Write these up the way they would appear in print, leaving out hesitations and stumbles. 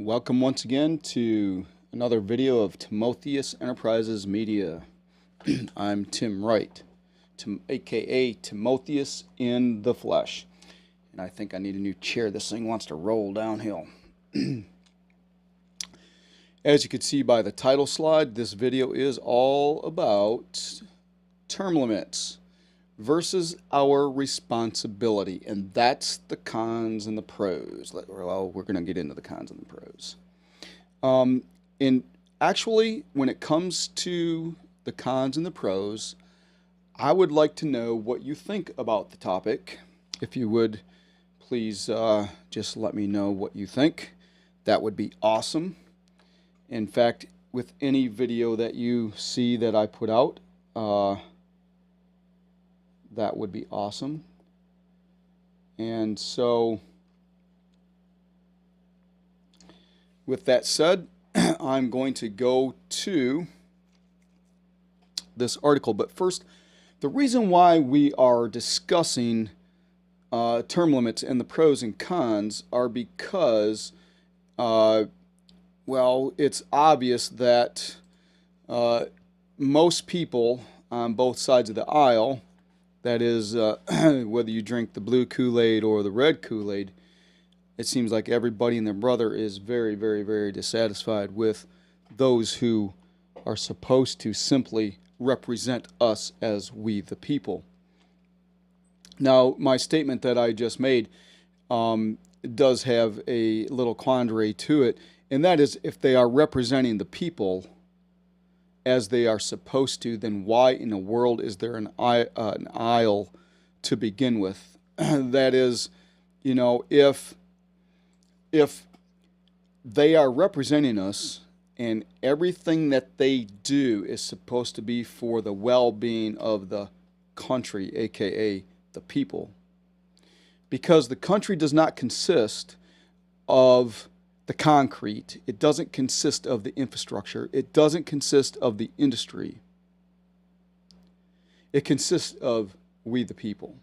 Welcome once again to another video of Timotheos Enterprises Media. I'm Tim Wright, aka Timotheos in the flesh. And I think I need a new chair. This thing wants to roll downhill. As you can see by the title slide, this video is all about term limits versus our responsibility, and that's the cons and the pros. Well, we're going to get into the cons and the pros. And actually, when it comes to the cons and the pros, I would like to know what you think about the topic. If you would, please just let me know what you think. That would be awesome. In fact, with any video that you see that I put out, that would be awesome. And so, with that said, I'm going to go to this article. But first, the reason why we are discussing term limits and the pros and cons are because, well, it's obvious that most people on both sides of the aisle, that is, whether you drink the blue Kool-Aid or the red Kool-Aid, it seems like everybody and their brother is very, very, very dissatisfied with those who are supposed to simply represent us as we the people. Now, my statement that I just made does have a little quandary to it, and that is, if they are representing the people as they are supposed to, then why in the world is there an aisle to begin with? That is, you know, if they are representing us and everything that they do is supposed to be for the well-being of the country, aka the people, because the country does not consist of the concrete, it doesn't consist of the infrastructure, it doesn't consist of the industry. It consists of we the people.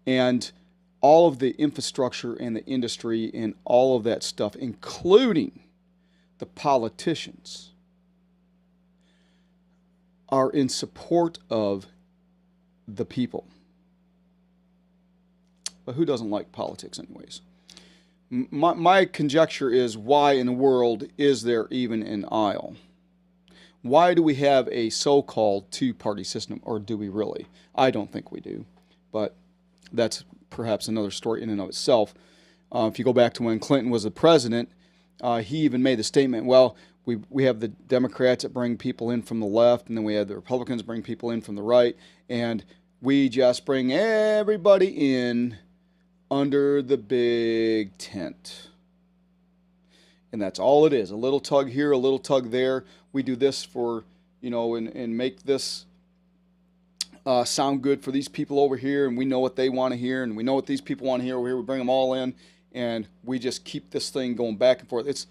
And all of the infrastructure and the industry and all of that stuff, including the politicians, are in support of the people. But who doesn't like politics anyways? My conjecture is, why in the world is there even an aisle? Why do we have a so-called two-party system, or do we really? I don't think we do, but that's perhaps another story in and of itself. If you go back to when Clinton was the president, he even made the statement, well, we have the Democrats that bring people in from the left, and then we have the Republicans bring people in from the right, and we just bring everybody in under the big tent. And that's all it is. A little tug here, a little tug there. We do this for, you know, and make this sound good for these people over here, and we know what they want to hear, and we know what these people want to hear over here. We bring them all in, and we just keep this thing going back and forth. It's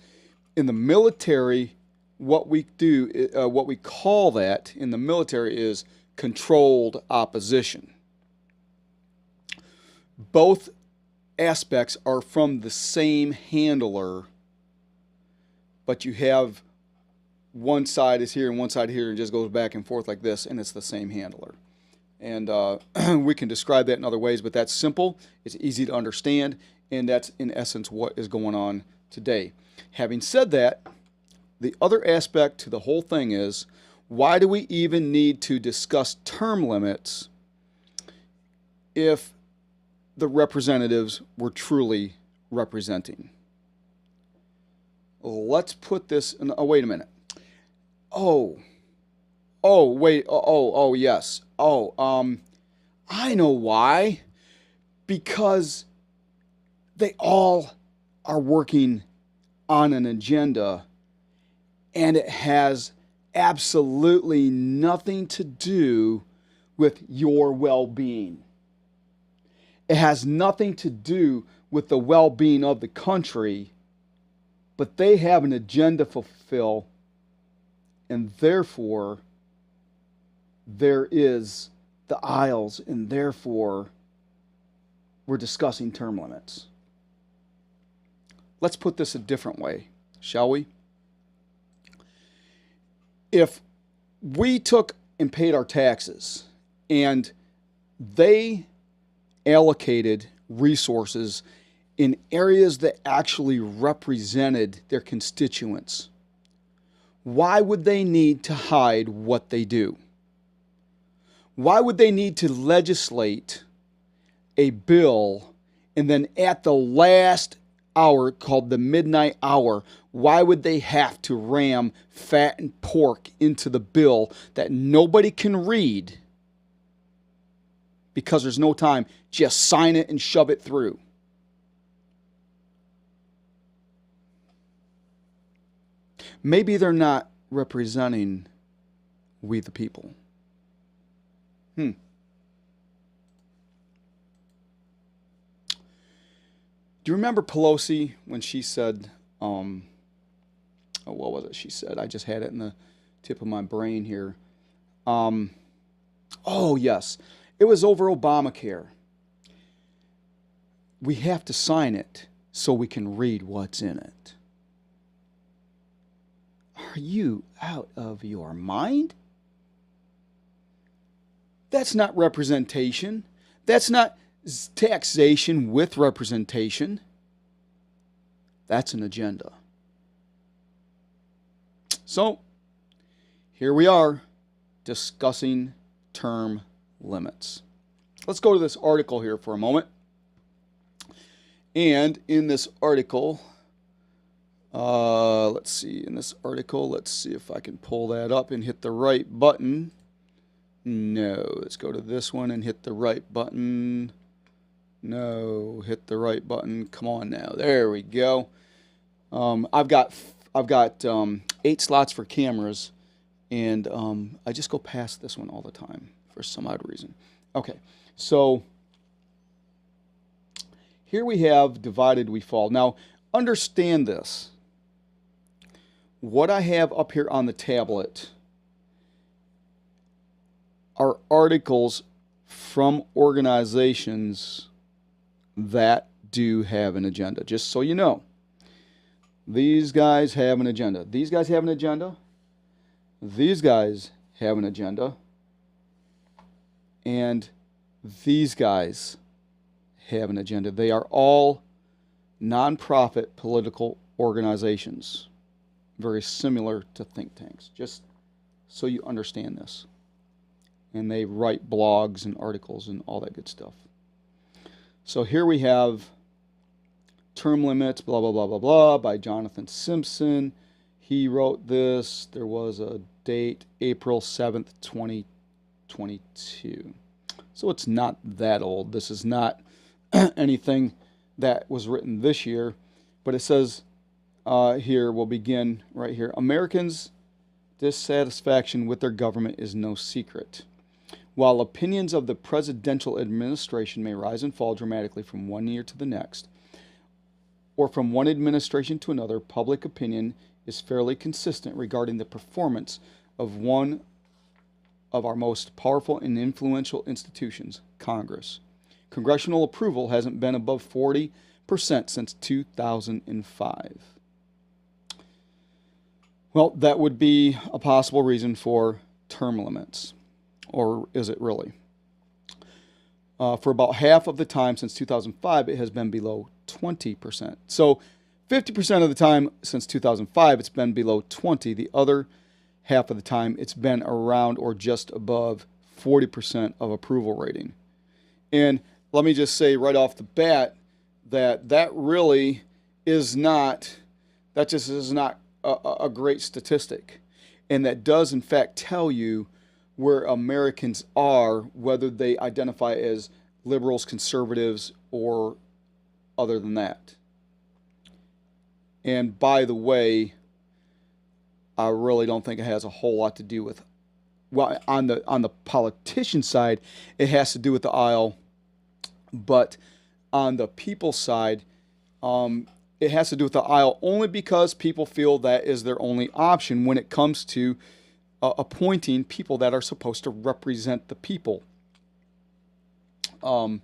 in the military, what we do, what we call that in the military is controlled opposition. Both aspects are from the same handler, but you have one side is here and one side here and just goes back and forth like this, and it's the same handler. And we can describe that in other ways, but that's simple, it's easy to understand, and that's in essence what is going on today. Having said that, the other aspect to the whole thing is, why do we even need to discuss term limits if the representatives were truly representing? Let's put this in, oh, wait a minute. Yes. I know why. Because they all are working on an agenda, and it has absolutely nothing to do with your well-being. It has nothing to do with the well-being of the country, but they have an agenda to fulfill, and therefore there is the aisles, and therefore we're discussing term limits. Let's put this a different way. shall we? If we took and paid our taxes and they allocated resources in areas that actually represented their constituents, why would they need to hide what they do? Why would they need to legislate a bill and then at the last hour, called the midnight hour, why would they have to ram fattened pork into the bill that nobody can read because there's no time? Just sign it and shove it through. Maybe they're not representing we the people. Do you remember Pelosi when she said, what was it she said? I just had it in the tip of my brain here. Oh, yes. It was over Obamacare. We have to sign it so we can read what's in it. Are you out of your mind? That's not representation. That's not taxation with representation. That's an agenda. So, here we are discussing term limits. Let's go to this article here for a moment. And in this article, let's see if I can pull that up and hit the right button. No, let's go to this one and hit the right button. No, hit the right button. Come on now. There we go. I've got 8 slots for cameras, and I just go past this one all the time for some odd reason. Okay, so here we have divided we fall. Now, understand this. What I have up here on the tablet are articles from organizations that do have an agenda. Just so you know, these guys have an agenda. These guys have an agenda. These guys have an agenda. And these guys have an agenda. They are all nonprofit political organizations, very similar to think tanks, just so you understand this. And they write blogs and articles and all that good stuff. So here we have Term Limits, blah, blah, blah, blah, blah, by Jonathan Simpson. He wrote this. There was a date, April 7th, 2022. So it's not that old. This is not anything that was written this year. But it says here, we'll begin right here. Americans' dissatisfaction with their government is no secret. While opinions of the presidential administration may rise and fall dramatically from one year to the next, or from one administration to another, public opinion is fairly consistent regarding the performance of one of our most powerful and influential institutions, Congress. Congressional approval hasn't been above 40% since 2005. Well, that would be a possible reason for term limits. Or is it really? For about half of the time since 2005, it has been below 20%. So 50% of the time since 2005, it's been below 20. The other half of the time, it's been around or just above 40% of approval rating. And let me just say right off the bat that really is not, that just is not a great statistic. And that does in fact tell you where Americans are, whether they identify as liberals, conservatives, or other than that. And by the way, I really don't think it has a whole lot to do with, well, on the politician side, it has to do with the aisle, but on the people side, it has to do with the aisle only because people feel that is their only option when it comes to appointing people that are supposed to represent the people. And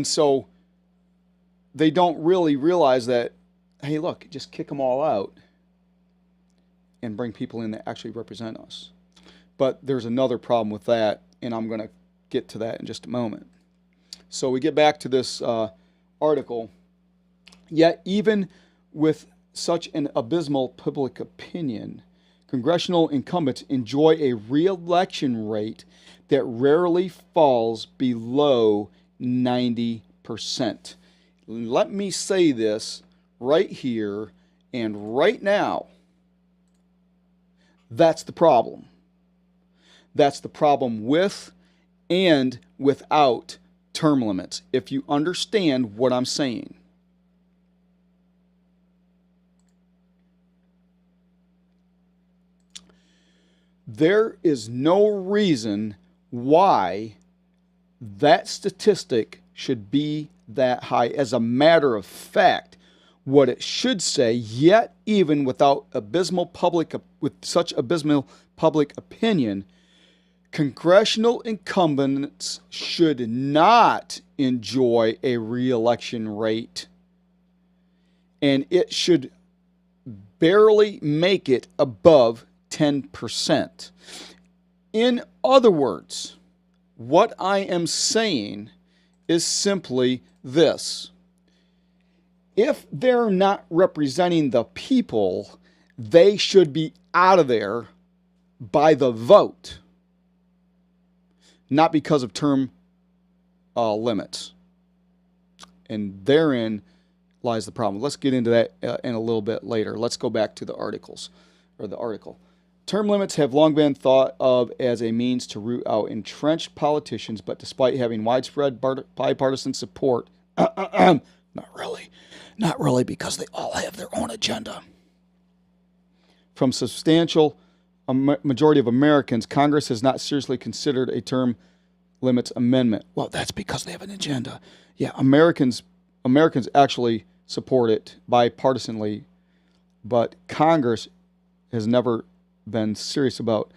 so they don't really realize that, hey, look, just kick them all out and bring people in that actually represent us. But there's another problem with that, and I'm going to get to that in just a moment. So we get back to this article. Yet even with such an abysmal public opinion, congressional incumbents enjoy a re-election rate that rarely falls below 90%. Let me say this right here and right now. That's the problem. That's the problem with and without term limits, if you understand what I'm saying. There is no reason why that statistic should be that high. As a matter of fact, what it should say, yet even without such abysmal public opinion, congressional incumbents should not enjoy a re-election rate, and it should barely make it above 10%. In other words, what I am saying is simply this. If they're not representing the people, they should be out of there by the vote, not because of term limits. And therein lies the problem. Let's get into that in a little bit later. Let's go back to the article. Term limits have long been thought of as a means to root out entrenched politicians, but despite having widespread bipartisan support, not really, because they all have their own agenda. From substantial majority of Americans, Congress has not seriously considered a term limits amendment. Well, that's because they have an agenda. Yeah, Americans actually support it bipartisanly, but Congress has never been serious about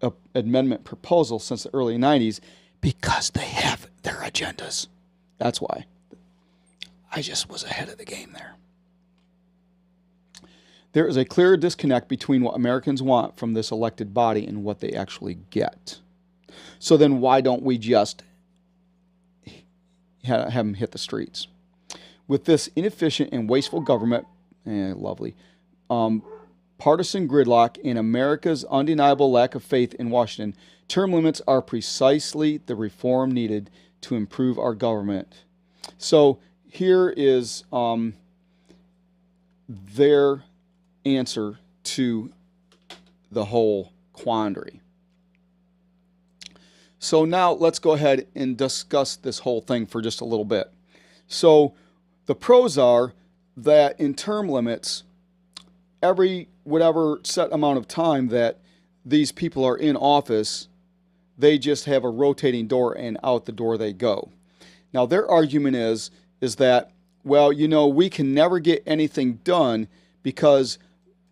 an amendment proposal since the early 90s because they have their agendas. That's why. I just was ahead of the game there. There is a clear disconnect between what Americans want from this elected body and what they actually get. So then why don't we just have them hit the streets? With this inefficient and wasteful government, partisan gridlock, and America's undeniable lack of faith in Washington, term limits are precisely the reform needed to improve our government. So here is their answer to the whole quandary. So now let's go ahead and discuss this whole thing for just a little bit. So the pros are that in term limits, every whatever set amount of time that these people are in office, they just have a rotating door and out the door they go. Now their argument is that, well, we can never get anything done because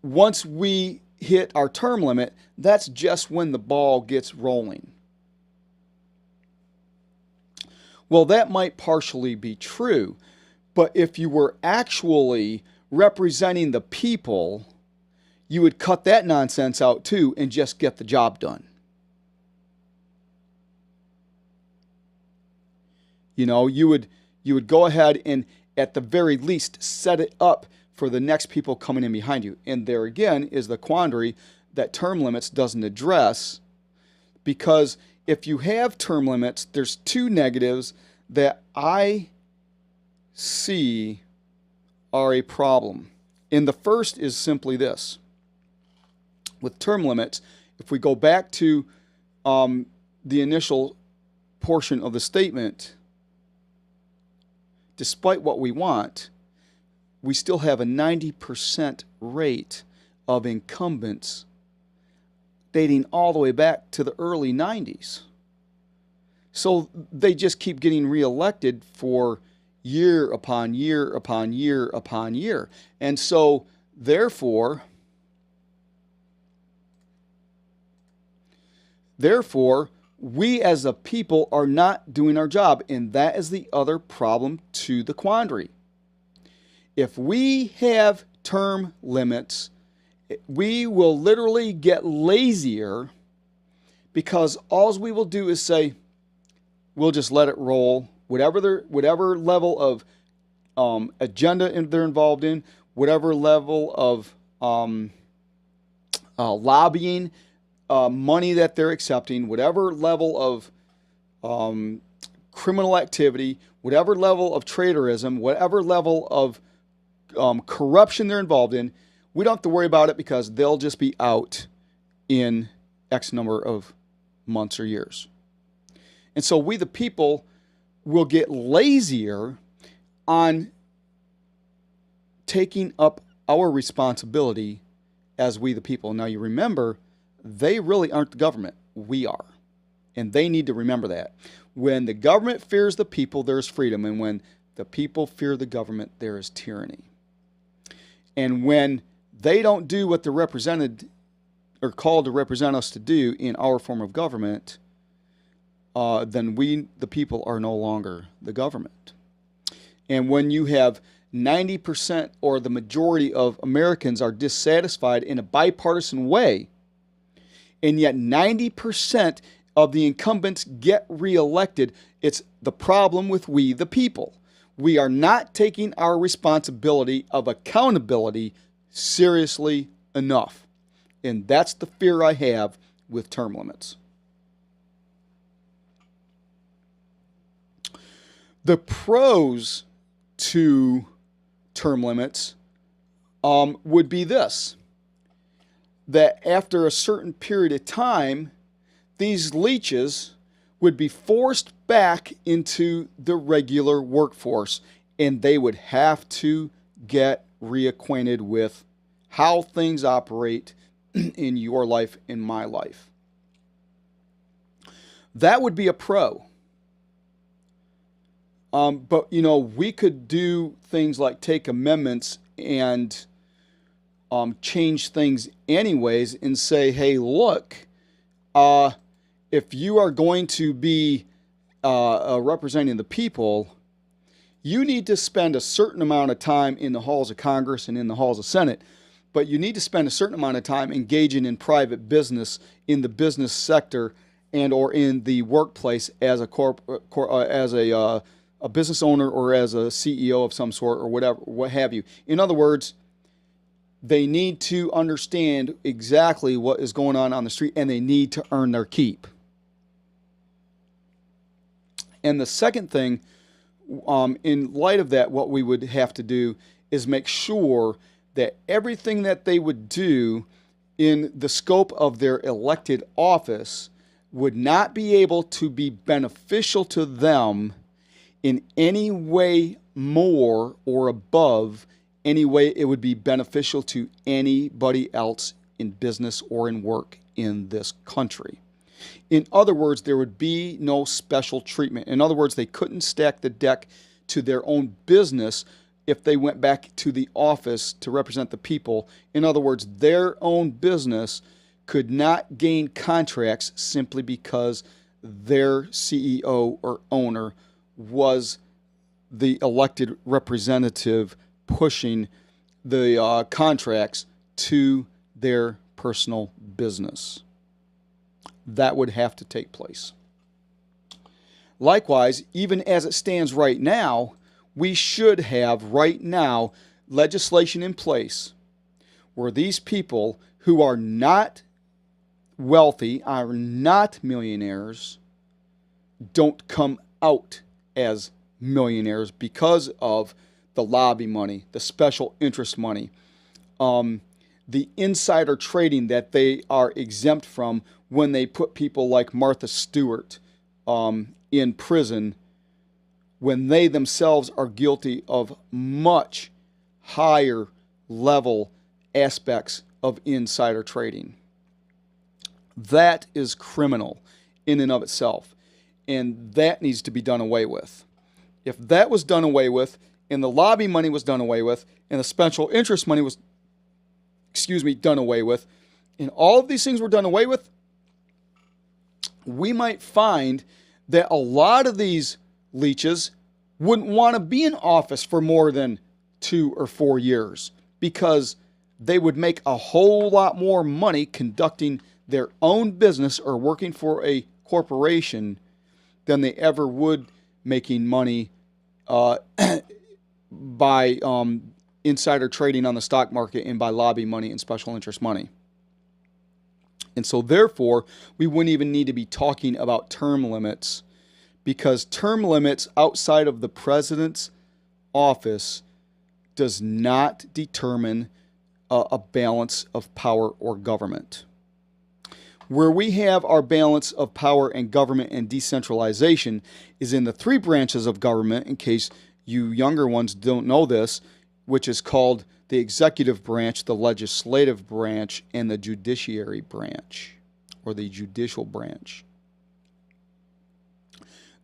once we hit our term limit, that's just when the ball gets rolling. Well, that might partially be true, but if you were actually representing the people, you would cut that nonsense out too and just get the job done. You would go ahead and at the very least set it up for the next people coming in behind you. And there again is the quandary that term limits doesn't address, because if you have term limits, there's two negatives that I see are a problem. And the first is simply this. With term limits, if we go back to the initial portion of the statement, despite what we want, we still have a 90% rate of incumbents dating all the way back to the early 90s. So they just keep getting reelected for year upon year upon year upon year. And so, therefore, we as a people are not doing our job, and that is the other problem to the quandary. If we have term limits We will literally get lazier because all we will do is say, we'll just let it roll. Whatever level of agenda they're involved in, whatever level of lobbying, money that they're accepting, whatever level of criminal activity, whatever level of traitorism, whatever level of corruption they're involved in, we don't have to worry about it because they'll just be out in X number of months or years. And so we, the people, will get lazier on taking up our responsibility as we, the people. Now, you remember, they really aren't the government. We are. And they need to remember that. When the government fears the people, there's freedom. And when the people fear the government, there is tyranny. And when they don't do what they're represented or called to represent us to do in our form of government, then we, the people, are no longer the government. And when you have 90% or the majority of Americans are dissatisfied in a bipartisan way, and yet 90% of the incumbents get reelected, it's the problem with we, the people. We are not taking our responsibility of accountability seriously enough. And that's the fear I have with term limits. The pros to term limits would be this: that after a certain period of time, these leeches would be forced back into the regular workforce, and they would have to get reacquainted with how things operate in your life, in my life. That would be a pro. But, you know, we could do things like take amendments and change things anyways and say, hey, look, if you are going to be representing the people, you need to spend a certain amount of time in the halls of Congress and in the halls of Senate, but you need to spend a certain amount of time engaging in private business in the business sector and or in the workplace as a business owner or as a CEO of some sort or whatever, what have you. In other words, they need to understand exactly what is going on the street, and they need to earn their keep. And the second thing, in light of that, what we would have to do is make sure that everything that they would do in the scope of their elected office would not be able to be beneficial to them in any way more or above any way it would be beneficial to anybody else in business or in work in this country. In other words, there would be no special treatment. In other words, they couldn't stack the deck to their own business if they went back to the office to represent the people. In other words, their own business could not gain contracts simply because their CEO or owner was the elected representative pushing the contracts to their personal business. That would have to take place. Likewise, even as it stands right now, we should have right now legislation in place where these people who are not wealthy, are not millionaires, don't come out as millionaires because of the lobby money, the special interest money, the insider trading that they are exempt from when they put people like Martha Stewart in prison, when they themselves are guilty of much higher level aspects of insider trading. That is criminal in and of itself, and that needs to be done away with. If that was done away with, and the lobby money was done away with, and the special interest money was, done away with, and all of these things were done away with, we might find that a lot of these leeches wouldn't want to be in office for more than 2 or 4 years because they would make a whole lot more money conducting their own business or working for a corporation than they ever would making money by insider trading on the stock market and by lobby money and special interest money. And so therefore, we wouldn't even need to be talking about term limits, because term limits outside of the president's office does not determine a balance of power or government. Where we have our balance of power and government and decentralization is in the three branches of government, in case you younger ones don't know this, which is called the executive branch, the legislative branch, and the judiciary branch, or the judicial branch.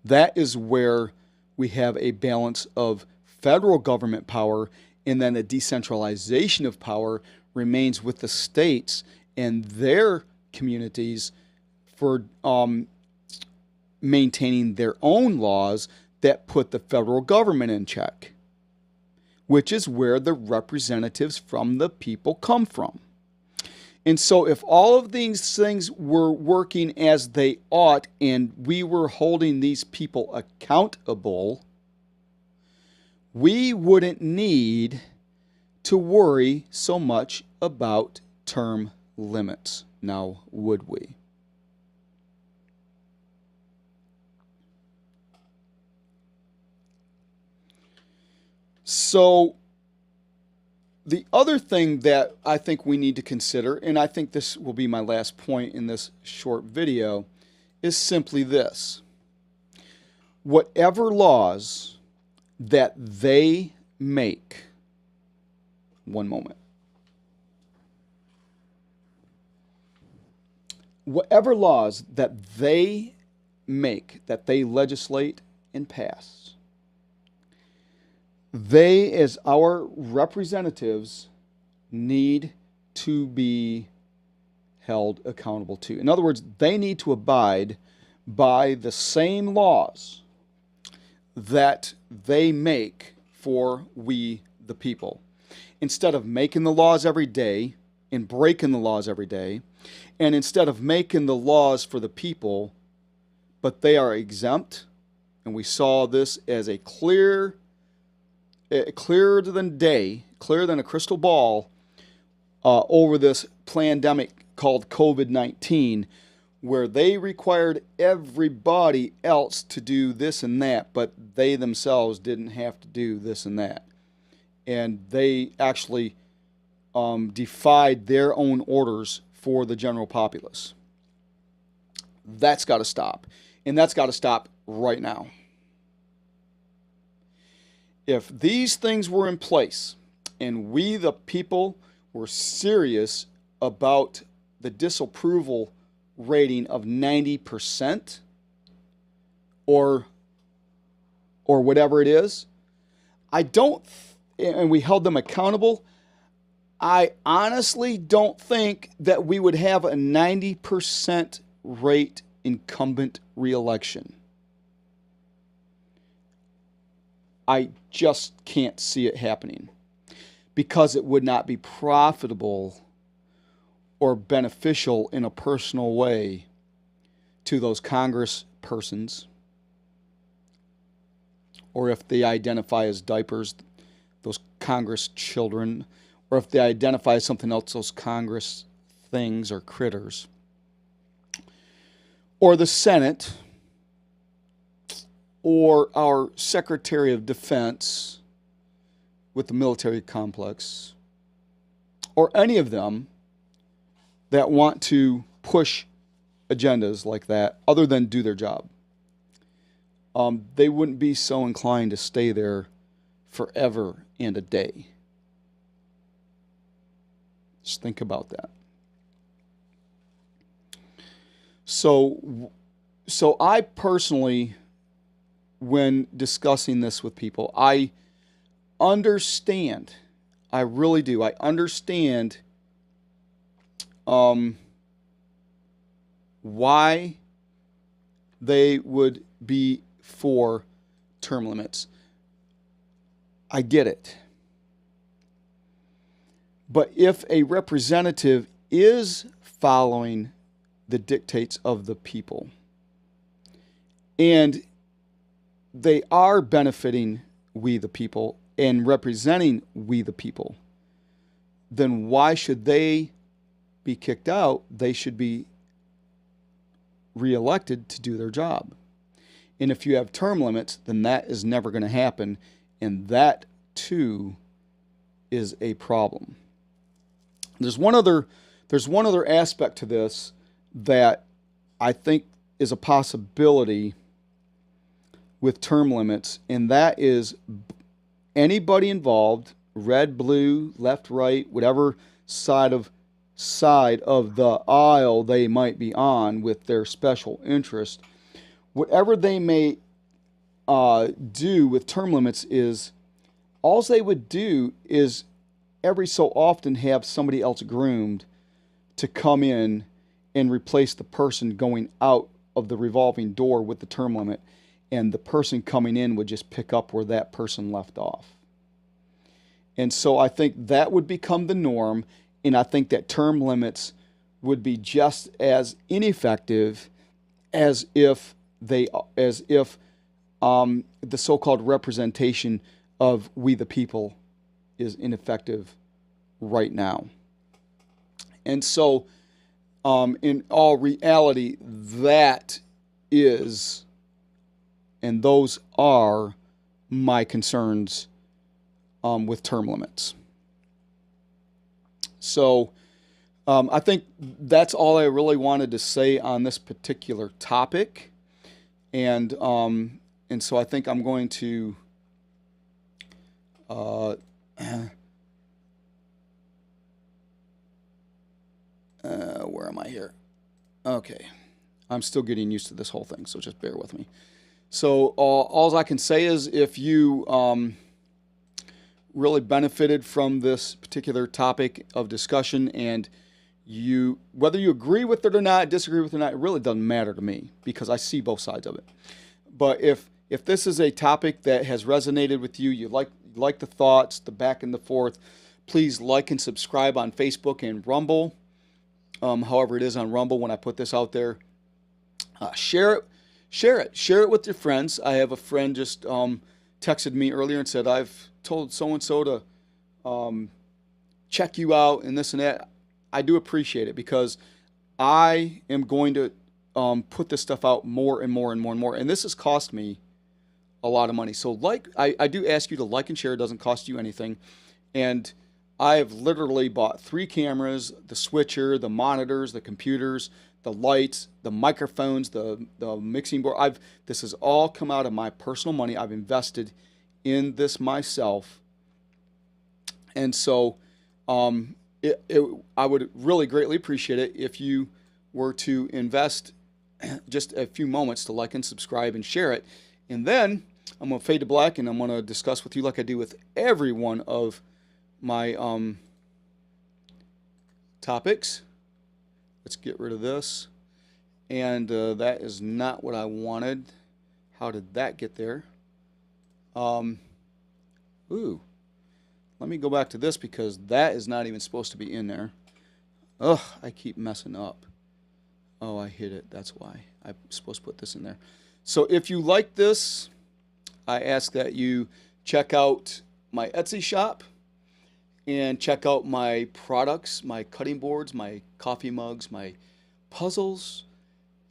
That is where we have a balance of federal government power, and then the decentralization of power remains with the states and their communities for maintaining their own laws that put the federal government in check, which is where the representatives from the people come from. And so if all of these things were working as they ought and we were holding these people accountable, we wouldn't need to worry so much about term limits. Now, would we? So the other thing that I think we need to consider, and I think this will be my last point in this short video, is simply this. Whatever laws that they make, one moment. Whatever laws that they make, that they legislate and pass, they, as our representatives, need to be held accountable to. In other words, they need to abide by the same laws that they make for we, the people. Instead of making the laws every day and breaking the laws every day, and instead of making the laws for the people, but they are exempt, and we saw this as a clearer than day, clearer than a crystal ball, over this pandemic called COVID-19, where they required everybody else to do this and that, but they themselves didn't have to do this and that. And they actually defied their own orders for the general populace. That's got to stop. And that's got to stop right now. If these things were in place and we, the people, were serious about the disapproval rating of 90% or whatever it is, and we held them accountable, I honestly don't think that we would have a 90% rate incumbent reelection. I just can't see it happening because it would not be profitable or beneficial in a personal way to those Congress persons, or if they identify as diapers, those Congress children, or if they identify as something else, those Congress things or critters, or the Senate, or our Secretary of Defense with the military complex, or any of them that want to push agendas like that other than do their job. They wouldn't be so inclined to stay there forever and a day. Just think about that. So I personally, when discussing this with people, I understand, I really do, I understand why they would be for term limits. I get it. But if a representative is following the dictates of the people and they are benefiting we the people and representing we the people, then why should they be kicked out? They should be reelected to do their job. And if you have term limits, then that is never going to happen, and that too is a problem. There's one other aspect to this that I think is a possibility with term limits, and that is anybody involved, red, blue, left, right, whatever side of the aisle they might be on with their special interest, whatever they may do with term limits is all they would do is every so often have somebody else groomed to come in and replace the person going out of the revolving door with the term limit, and the person coming in would just pick up where that person left off. And so I think that would become the norm, and I think that term limits would be just as ineffective as if the so-called representation of we the people is ineffective right now. And so in all reality, that is and those are my concerns with term limits. So I think that's all I really wanted to say on this particular topic. And so I think I'm going to where am I here? Okay. I'm still getting used to this whole thing, so just bear with me. So all I can say is if you really benefited from this particular topic of discussion, and whether you agree with it or not, disagree with it or not, it really doesn't matter to me because I see both sides of it. But if this is a topic that has resonated with you, you like the thoughts, the back and the forth, please like and subscribe on Facebook and Rumble. However it is on Rumble when I put this out there. Share it with your friends. I have a friend just texted me earlier and said, I've told so-and-so to check you out and this and that. I do appreciate it because I am going to put this stuff out more and more and more and more. And this has cost me a lot of money. So I do ask you to like and share. It doesn't cost you anything. And I have literally bought 3 cameras, the switcher, the monitors, the computers, the lights, the microphones, the mixing board. This has all come out of my personal money. I've invested in this myself. And so I would really greatly appreciate it if you were to invest just a few moments to like and subscribe and share it. And then I'm going to fade to black and I'm going to discuss with you like I do with every one of my topics. Let's get rid of this. And that is not what I wanted. How did that get there? Let me go back to this because that is not even supposed to be in there. Ugh, I keep messing up. Oh, I hit it. That's why. I'm supposed to put this in there. So if you like this, I ask that you check out my Etsy shop and check out my products, my cutting boards, my coffee mugs, my puzzles,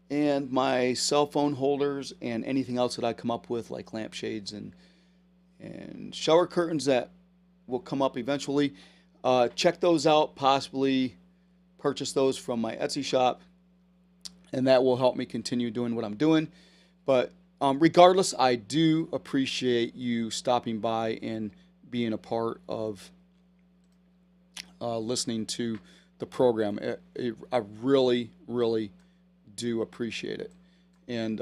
and my cell phone holders, and anything else that I come up with, like lampshades and shower curtains that will come up eventually. Check those out, possibly purchase those from my Etsy shop, and that will help me continue doing what I'm doing. But regardless, I do appreciate you stopping by and being a part of listening to the program. I really, really do appreciate it. And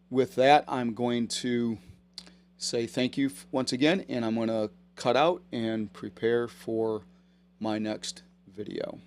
with that, I'm going to say thank you once again, and I'm going to cut out and prepare for my next video.